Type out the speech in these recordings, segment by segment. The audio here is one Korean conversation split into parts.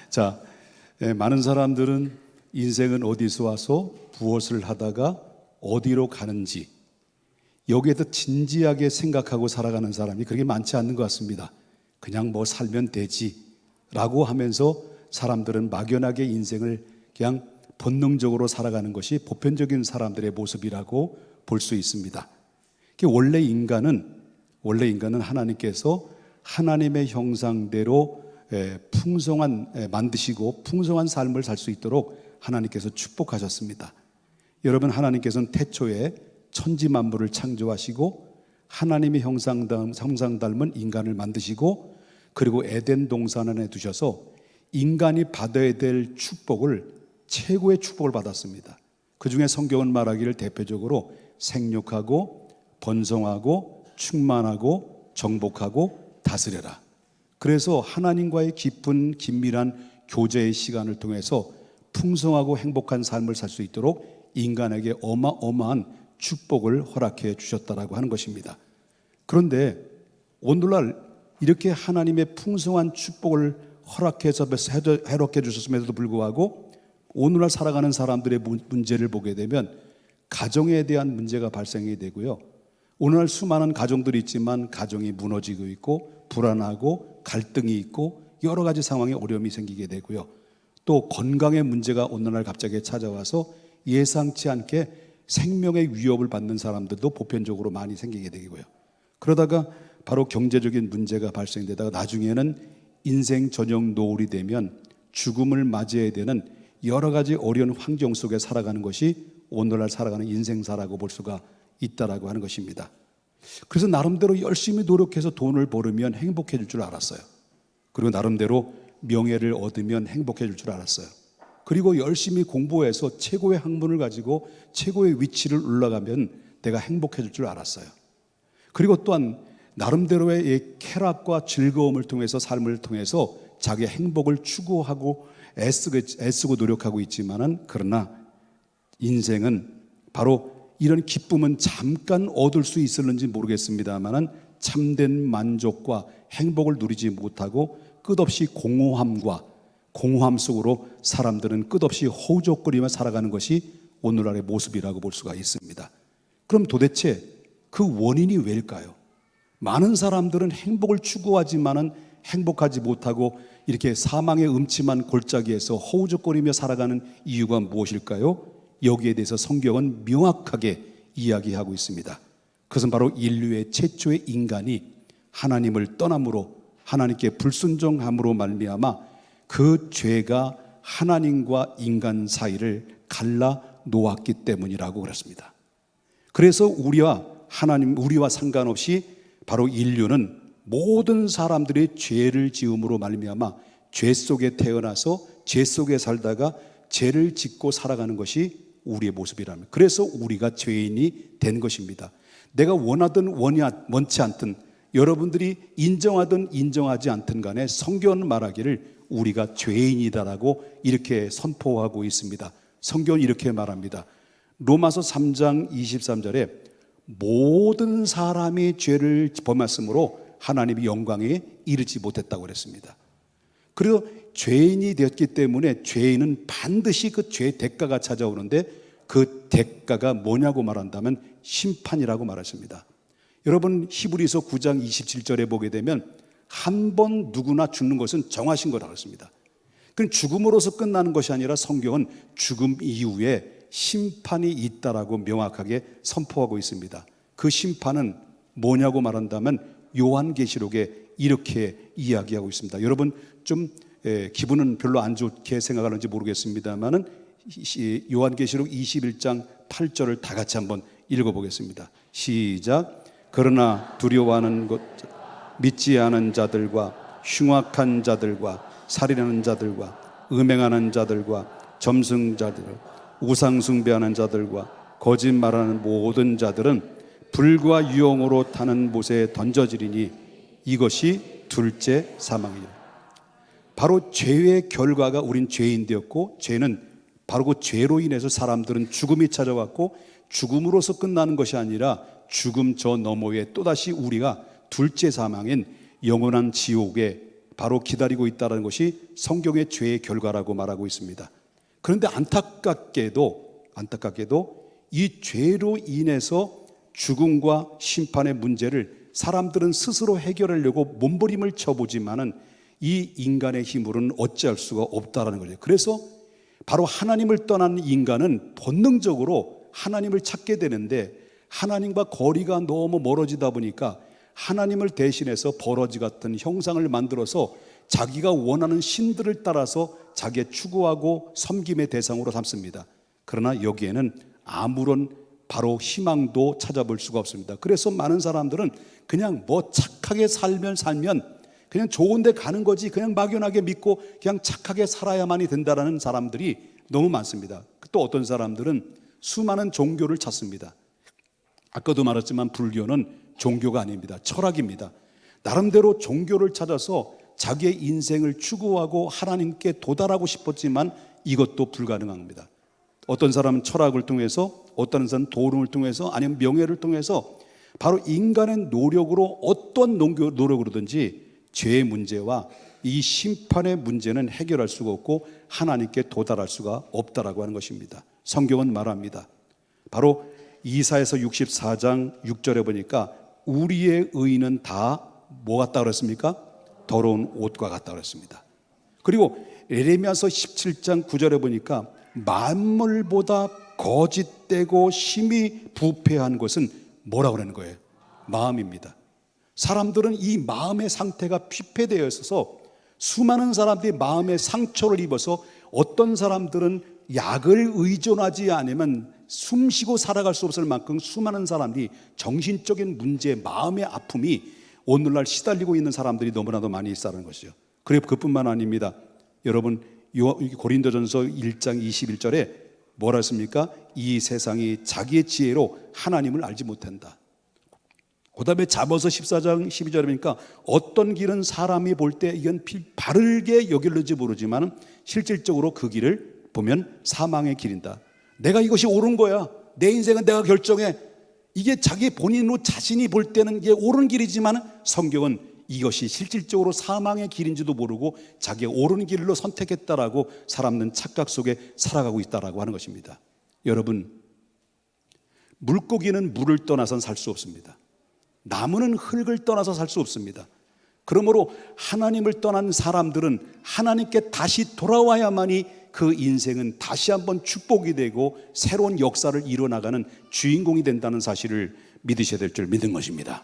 자, 많은 사람들은 인생은 어디서 와서 무엇을 하다가 어디로 가는지 여기에 더 진지하게 생각하고 살아가는 사람이 그렇게 많지 않는 것 같습니다. 그냥 뭐 살면 되지 라고 하면서 사람들은 막연하게 인생을 그냥 본능적으로 살아가는 것이 보편적인 사람들의 모습이라고 볼 수 있습니다. 원래 인간은 하나님께서 하나님의 형상대로 만드시고 풍성한 삶을 살 수 있도록 하나님께서 축복하셨습니다. 여러분, 하나님께서는 태초에 천지 만물을 창조하시고 하나님의 형상 닮은 인간을 만드시고 그리고 에덴 동산 안에 두셔서 인간이 받아야 될 축복을 최고의 축복을 받았습니다. 그 중에 성경은 말하기를 대표적으로 생육하고 번성하고 충만하고 정복하고 다스려라. 그래서 하나님과의 깊은 긴밀한 교제의 시간을 통해서 풍성하고 행복한 삶을 살 수 있도록 인간에게 어마어마한 축복을 허락해 주셨다라고 하는 것입니다. 그런데 오늘날 이렇게 하나님의 풍성한 축복을 허락해서 해롭게 주셨음에도 불구하고 오늘날 살아가는 사람들의 문제를 보게 되면 가정에 대한 문제가 발생이 되고요. 오늘날 수많은 가정들이 있지만 가정이 무너지고 있고 불안하고 갈등이 있고 여러 가지 상황에 어려움이 생기게 되고요. 또 건강의 문제가 오늘날 갑자기 찾아와서 예상치 않게 생명의 위협을 받는 사람들도 보편적으로 많이 생기게 되고요. 그러다가 바로 경제적인 문제가 발생되다가 나중에는 인생 전형 노을이 되면 죽음을 맞이해야 되는 여러 가지 어려운 환경 속에 살아가는 것이 오늘날 살아가는 인생사라고 볼 수가 있다라고 하는 것입니다. 그래서 나름대로 열심히 노력해서 돈을 벌으면 행복해질 줄 알았어요. 그리고 나름대로 명예를 얻으면 행복해질 줄 알았어요. 그리고 열심히 공부해서 최고의 학문을 가지고 최고의 위치를 올라가면 내가 행복해질 줄 알았어요. 그리고 또한 나름대로의 쾌락과 즐거움을 통해서 삶을 통해서 자기의 행복을 추구하고 애쓰고 노력하고 있지만은 그러나 인생은 바로 이런 기쁨은 잠깐 얻을 수 있을는지 모르겠습니다만은 참된 만족과 행복을 누리지 못하고 끝없이 공허함 속으로 사람들은 끝없이 허우적거리며 살아가는 것이 오늘날의 모습이라고 볼 수가 있습니다. 그럼 도대체 그 원인이 왜일까요? 많은 사람들은 행복을 추구하지만은 행복하지 못하고 이렇게 사망의 음침한 골짜기에서 허우적거리며 살아가는 이유가 무엇일까요? 여기에 대해서 성경은 명확하게 이야기하고 있습니다. 그것은 바로 인류의 최초의 인간이 하나님을 떠남으로 하나님께 불순종함으로 말미암아 그 죄가 하나님과 인간 사이를 갈라 놓았기 때문이라고 그랬습니다. 그래서 우리와 상관없이 바로 인류는 모든 사람들이 죄를 지음으로 말미암아 죄 속에 태어나서 죄 속에 살다가 죄를 짓고 살아가는 것이 우리의 모습이랍니다. 그래서 우리가 죄인이 된 것입니다. 내가 원하든 원치 않든 여러분들이 인정하든 인정하지 않든 간에 성경은 말하기를 우리가 죄인이다라고 이렇게 선포하고 있습니다. 성경은 이렇게 말합니다. 로마서 3장 23절에 모든 사람이 죄를 범했으므로 하나님의 영광에 이르지 못했다고 그랬습니다. 그리고 죄인이 되었기 때문에 죄인은 반드시 그 죄의 대가가 찾아오는데 그 대가가 뭐냐고 말한다면 심판이라고 말하십니다. 여러분, 히브리서 9장 27절에 보게 되면 한 번 누구나 죽는 것은 정하신 거라고 했습니다. 그럼 죽음으로서 끝나는 것이 아니라 성경은 죽음 이후에 심판이 있다라고 명확하게 선포하고 있습니다. 그 심판은 뭐냐고 말한다면 요한계시록에 이렇게 이야기하고 있습니다. 여러분 좀 기분은 별로 안 좋게 생각하는지 모르겠습니다만은 요한계시록 21장 8절을 다 같이 한번 읽어보겠습니다. 시작. 그러나 두려워하는 것 믿지 않은 자들과 흉악한 자들과 살인하는 자들과 음행하는 자들과 점승자들 우상 숭배하는 자들과 거짓말하는 모든 자들은 불과 유황으로 타는 못에 던져지리니 이것이 둘째 사망이라. 바로 죄의 결과가 우린 죄인 되었고 죄는 바로 그 죄로 인해서 사람들은 죽음이 찾아왔고 죽음으로서 끝나는 것이 아니라 죽음 저 너머에 또다시 우리가 둘째 사망인 영원한 지옥에 바로 기다리고 있다는 것이 성경의 죄의 결과라고 말하고 있습니다. 그런데 안타깝게도 이 죄로 인해서 죽음과 심판의 문제를 사람들은 스스로 해결하려고 몸부림을 쳐보지만은 이 인간의 힘으로는 어찌할 수가 없다라는 거죠. 그래서 바로 하나님을 떠난 인간은 본능적으로 하나님을 찾게 되는데, 하나님과 거리가 너무 멀어지다 보니까 하나님을 대신해서 버러지 같은 형상을 만들어서 자기가 원하는 신들을 따라서 자기의 추구하고 섬김의 대상으로 삼습니다. 그러나 여기에는 아무런 바로 희망도 찾아볼 수가 없습니다. 그래서 많은 사람들은 그냥 뭐 착하게 살면 그냥 좋은 데 가는 거지, 그냥 막연하게 믿고 그냥 착하게 살아야만이 된다라는 사람들이 너무 많습니다. 또 어떤 사람들은 수많은 종교를 찾습니다. 아까도 말했지만 불교는 종교가 아닙니다. 철학입니다. 나름대로 종교를 찾아서 자기의 인생을 추구하고 하나님께 도달하고 싶었지만 이것도 불가능합니다. 어떤 사람은 철학을 통해서, 어떤 사람은 도움을 통해서, 아니면 명예를 통해서 바로 인간의 노력으로, 어떤 노력으로든지 죄의 문제와 이 심판의 문제는 해결할 수가 없고 하나님께 도달할 수가 없다라고 하는 것입니다. 성경은 말합니다. 바로 이사야서 64장 6절에 보니까 우리의 의는 다 뭐 같다 그랬습니까? 더러운 옷과 같다 그랬습니다. 그리고 에레미야서 17장 9절에 보니까 만물보다 거짓되고 심히 부패한 것은 뭐라고 그러는 거예요? 마음입니다. 사람들은 이 마음의 상태가 피폐되어 있어서 수많은 사람들이 마음의 상처를 입어서, 어떤 사람들은 약을 의존하지 않으면 숨쉬고 살아갈 수 없을 만큼 수많은 사람들이 정신적인 문제, 마음의 아픔이 오늘날 시달리고 있는 사람들이 너무나도 많이 있다는 것이죠. 그리고 그뿐만 아닙니다. 여러분, 고린도전서 1장 21절에 뭐라 했습니까? 이 세상이 자기의 지혜로 하나님을 알지 못한다. 그 다음에 잠언서 14장 12절에 보니까 어떤 길은 사람이 볼 때 이건 바르게 여길는지 모르지만 실질적으로 그 길을 보면 사망의 길이다. 내가 이것이 옳은 거야, 내 인생은 내가 결정해, 이게 자기 본인으로 자신이 볼 때는 이게 옳은 길이지만 성경은 이것이 실질적으로 사망의 길인지도 모르고 자기의 옳은 길로 선택했다라고 사람은 착각 속에 살아가고 있다라고 하는 것입니다. 여러분, 물고기는 물을 떠나선 살 수 없습니다. 나무는 흙을 떠나서 살 수 없습니다. 그러므로 하나님을 떠난 사람들은 하나님께 다시 돌아와야만이 그 인생은 다시 한번 축복이 되고 새로운 역사를 이뤄나가는 주인공이 된다는 사실을 믿으셔야 될 줄 믿는 것입니다.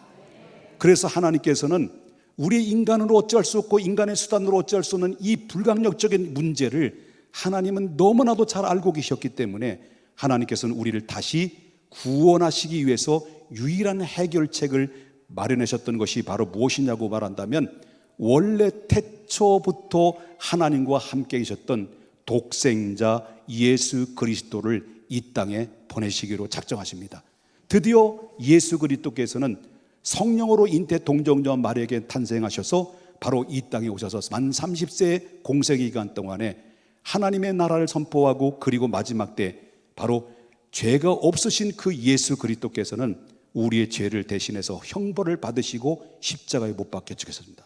그래서 하나님께서는 우리 인간으로 어찌할 수 없고 인간의 수단으로 어찌할 수 없는 이 불강력적인 문제를 하나님은 너무나도 잘 알고 계셨기 때문에 하나님께서는 우리를 다시 구원하시기 위해서 유일한 해결책을 마련하셨던 것이 바로 무엇이냐고 말한다면, 원래 태초부터 하나님과 함께 계셨던 독생자 예수 그리스도를 이 땅에 보내시기로 작정하십니다. 드디어 예수 그리스도께서는 성령으로 잉태 동정녀 마리아에게 탄생하셔서 바로 이 땅에 오셔서 만 30세의 공생기간 동안에 하나님의 나라를 선포하고, 그리고 마지막 때 바로 죄가 없으신 그 예수 그리스도께서는 우리의 죄를 대신해서 형벌을 받으시고 십자가에 못 박혀 죽으셨습니다.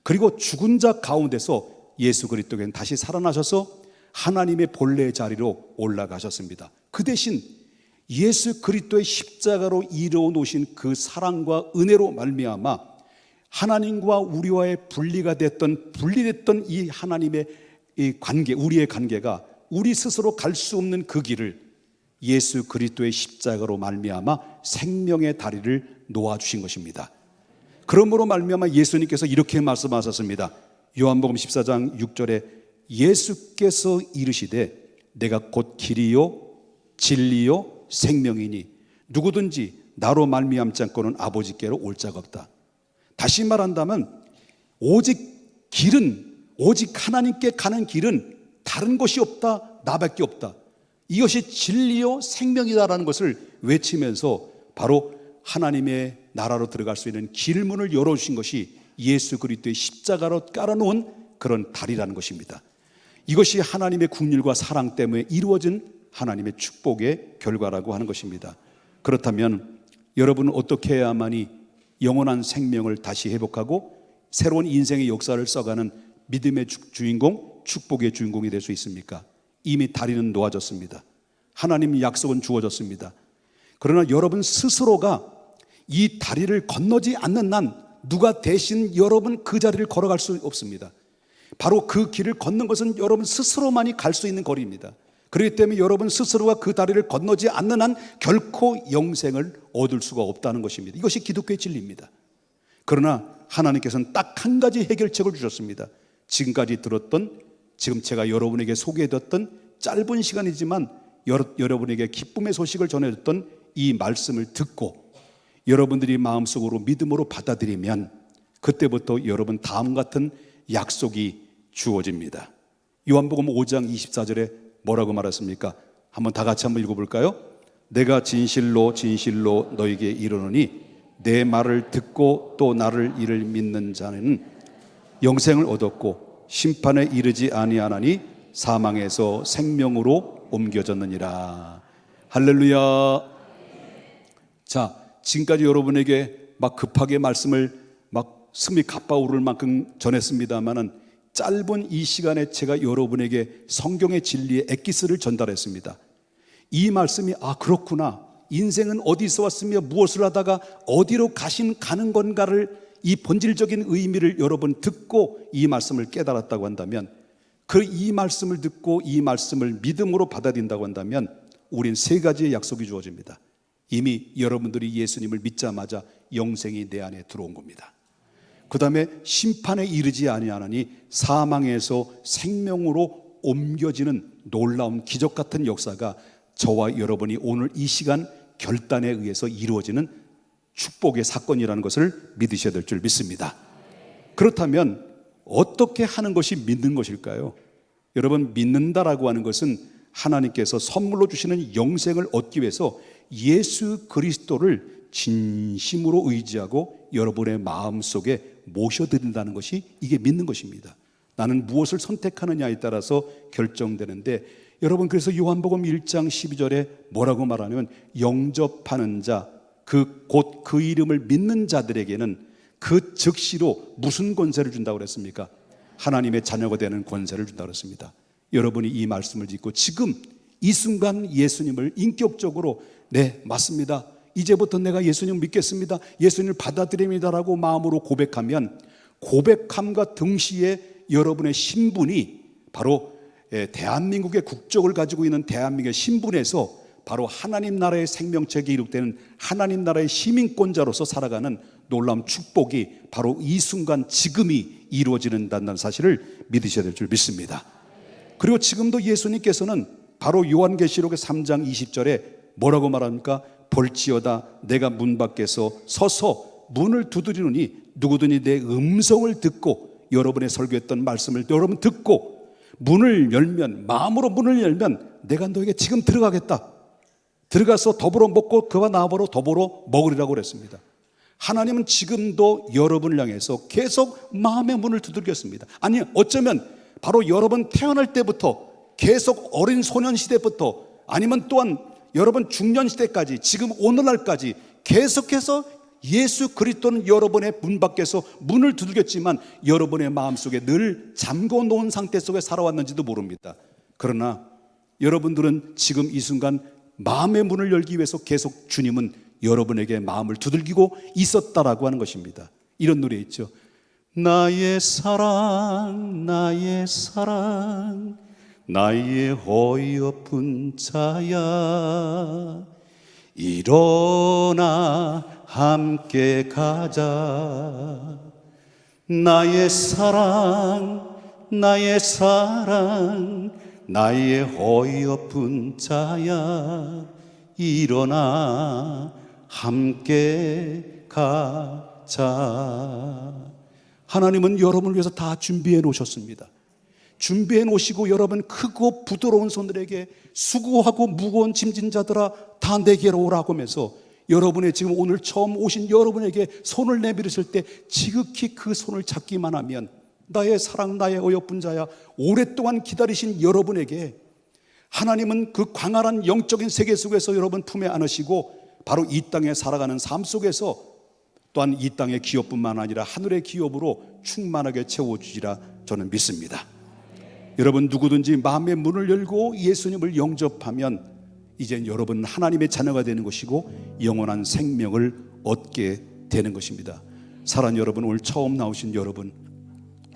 그리고 죽은 자 가운데서 예수 그리스도께서는 다시 살아나셔서 하나님의 본래의 자리로 올라가셨습니다. 그 대신 예수 그리스도의 십자가로 이루어 놓으신 그 사랑과 은혜로 말미암아 하나님과 우리와의 분리됐던 이 하나님의 이 관계, 우리의 관계가 우리 스스로 갈 수 없는 그 길을 예수 그리스도의 십자가로 말미암아 생명의 다리를 놓아주신 것입니다. 그러므로 말미암아 예수님께서 이렇게 말씀하셨습니다. 요한복음 14장 6절에 예수께서 이르시되 내가 곧 길이요 진리요 생명이니 누구든지 나로 말미암지 않고는 아버지께로 올 자가 없다. 다시 말한다면 오직 하나님께 가는 길은 다른 것이 없다, 나밖에 없다. 이것이 진리요 생명이다라는 것을 외치면서 바로 하나님의 나라로 들어갈 수 있는 길문을 열어주신 것이 예수 그리스도의 십자가로 깔아놓은 그런 다리라는 것입니다. 이것이 하나님의 긍휼과 사랑 때문에 이루어진 하나님의 축복의 결과라고 하는 것입니다. 그렇다면 여러분은 어떻게 해야만이 영원한 생명을 다시 회복하고 새로운 인생의 역사를 써가는 믿음의 주인공, 축복의 주인공이 될 수 있습니까? 이미 다리는 놓아졌습니다. 하나님의 약속은 주어졌습니다. 그러나 여러분 스스로가 이 다리를 건너지 않는 한 누가 대신 여러분 그 자리를 걸어갈 수 없습니다. 바로 그 길을 걷는 것은 여러분 스스로만이 갈 수 있는 거리입니다. 그렇기 때문에 여러분 스스로가 그 다리를 건너지 않는 한 결코 영생을 얻을 수가 없다는 것입니다. 이것이 기독교의 진리입니다. 그러나 하나님께서는 딱 한 가지 해결책을 주셨습니다. 지금까지 들었던, 지금 제가 여러분에게 소개해드렸던 짧은 시간이지만 여러분에게 기쁨의 소식을 전해줬던 이 말씀을 듣고 여러분들이 마음속으로 믿음으로 받아들이면 그때부터 여러분 다음 같은 약속이 주어집니다. 요한복음 5장 24절에 뭐라고 말했습니까? 한번 다 같이 한번 읽어볼까요? 내가 진실로 진실로 너에게 이르노니 내 말을 듣고 또 나를 이를 믿는 자는 영생을 얻었고 심판에 이르지 아니하나니 사망에서 생명으로 옮겨졌느니라. 할렐루야. 자, 지금까지 여러분에게 막 급하게 말씀을 막 숨이 가빠오를 만큼 전했습니다만은 짧은 이 시간에 제가 여러분에게 성경의 진리의 엑기스를 전달했습니다. 이 말씀이 그렇구나, 인생은 어디서 왔으며 무엇을 하다가 어디로 가는 건가를, 이 본질적인 의미를 여러분 듣고 이 말씀을 깨달았다고 한다면, 이 말씀을 듣고 이 말씀을 믿음으로 받아들인다고 한다면 우린 세 가지의 약속이 주어집니다. 이미 여러분들이 예수님을 믿자마자 영생이 내 안에 들어온 겁니다. 그 다음에 심판에 이르지 아니하나니 사망에서 생명으로 옮겨지는 놀라운 기적 같은 역사가 저와 여러분이 오늘 이 시간 결단에 의해서 이루어지는 축복의 사건이라는 것을 믿으셔야 될 줄 믿습니다. 그렇다면 어떻게 하는 것이 믿는 것일까요? 여러분, 믿는다라고 하는 것은 하나님께서 선물로 주시는 영생을 얻기 위해서 예수 그리스도를 진심으로 의지하고 여러분의 마음속에 모셔드린다는 것이, 이게 믿는 것입니다. 나는 무엇을 선택하느냐에 따라서 결정되는데, 여러분, 그래서 요한복음 1장 12절에 뭐라고 말하냐면 영접하는 자, 곧 그 이름을 믿는 자들에게는 그 즉시로 무슨 권세를 준다고 그랬습니까? 하나님의 자녀가 되는 권세를 준다고 그랬습니다. 여러분이 이 말씀을 듣고 지금 이 순간 예수님을 인격적으로, 네, 맞습니다, 이제부터 내가 예수님 믿겠습니다, 예수님을 받아들입니다라고 마음으로 고백하면, 고백함과 동시에 여러분의 신분이 바로 대한민국의 국적을 가지고 있는 대한민국의 신분에서 바로 하나님 나라의 생명책에 기록되는 하나님 나라의 시민권자로서 살아가는 놀라운 축복이 바로 이 순간 지금이 이루어지는다는 사실을 믿으셔야 될 줄 믿습니다. 그리고 지금도 예수님께서는 바로 요한계시록의 3장 20절에 뭐라고 말합니까? 볼지어다 내가 문 밖에서 서서 문을 두드리노니 누구든지 내 음성을 듣고, 여러분의 설교했던 말씀을 여러분 듣고 문을 열면, 마음으로 문을 열면 내가 너에게 지금 들어가겠다, 들어가서 더불어 먹고 그와 나와로 더불어 먹으리라고 그랬습니다. 하나님은 지금도 여러분을 향해서 계속 마음의 문을 두들겼습니다. 아니, 어쩌면 바로 여러분 태어날 때부터 계속 어린 소년 시대부터, 아니면 또한 여러분 중년 시대까지, 지금 오늘날까지 계속해서 예수 그리스도는 여러분의 문 밖에서 문을 두들겼지만 여러분의 마음속에 늘 잠궈 놓은 상태 속에 살아왔는지도 모릅니다. 그러나 여러분들은 지금 이 순간 마음의 문을 열기 위해서 계속 주님은 여러분에게 마음을 두들기고 있었다라고 하는 것입니다. 이런 노래 있죠. 나의 사랑, 나의 사랑, 나의 어여쁜 자야, 일어나 함께 가자. 나의 사랑, 나의 사랑, 나의 어여쁜 자야, 일어나 함께 가자. 하나님은 여러분을 위해서 다 준비해 놓으셨습니다. 준비해 놓으시고 여러분 크고 부드러운 손들에게 수고하고 무거운 짐진 자들아 다 내게로 오라고 하면서, 여러분의 지금 오늘 처음 오신 여러분에게 손을 내밀으실 때 지극히 그 손을 잡기만 하면, 나의 사랑, 나의 어여쁜 자야, 오랫동안 기다리신 여러분에게 하나님은 그 광활한 영적인 세계 속에서 여러분 품에 안으시고 바로 이 땅에 살아가는 삶 속에서 또한 이 땅의 기업뿐만 아니라 하늘의 기업으로 충만하게 채워주시라 저는 믿습니다. 여러분 누구든지 마음의 문을 열고 예수님을 영접하면 이제 여러분은 하나님의 자녀가 되는 것이고 영원한 생명을 얻게 되는 것입니다. 사랑하는 여러분, 오늘 처음 나오신 여러분,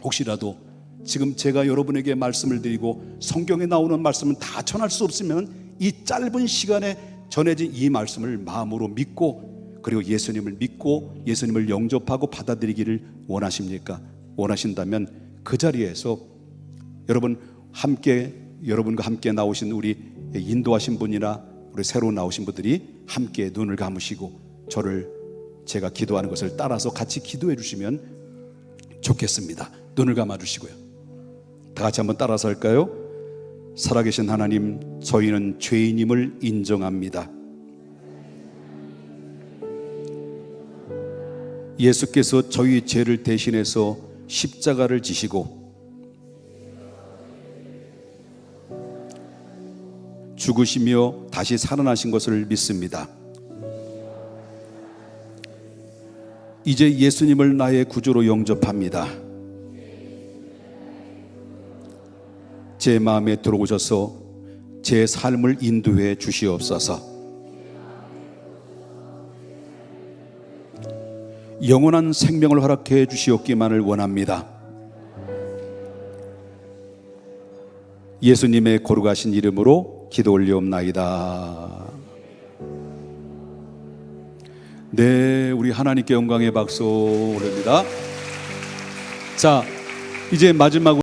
혹시라도 지금 제가 여러분에게 말씀을 드리고 성경에 나오는 말씀은 다 전할 수 없으면 이 짧은 시간에 전해진 이 말씀을 마음으로 믿고 그리고 예수님을 믿고 예수님을 영접하고 받아들이기를 원하십니까? 원하신다면 그 자리에서 여러분과 함께 나오신 우리 인도하신 분이나 우리 새로 나오신 분들이 함께 눈을 감으시고 제가 기도하는 것을 따라서 같이 기도해 주시면 좋겠습니다. 눈을 감아 주시고요. 다 같이 한번 따라서 할까요? 살아계신 하나님, 저희는 죄인임을 인정합니다. 예수께서 저희 죄를 대신해서 십자가를 지시고 죽으시며 다시 살아나신 것을 믿습니다. 이제 예수님을 나의 구주로 영접합니다. 제 마음에 들어오셔서 제 삶을 인도해 주시옵소서. 영원한 생명을 허락해 주시옵기만을 원합니다. 예수님의 거룩하신 이름으로 기도 올리옵나이다. 네, 우리 하나님께 영광의 박수 올립니다. 자, 이제 마지막으로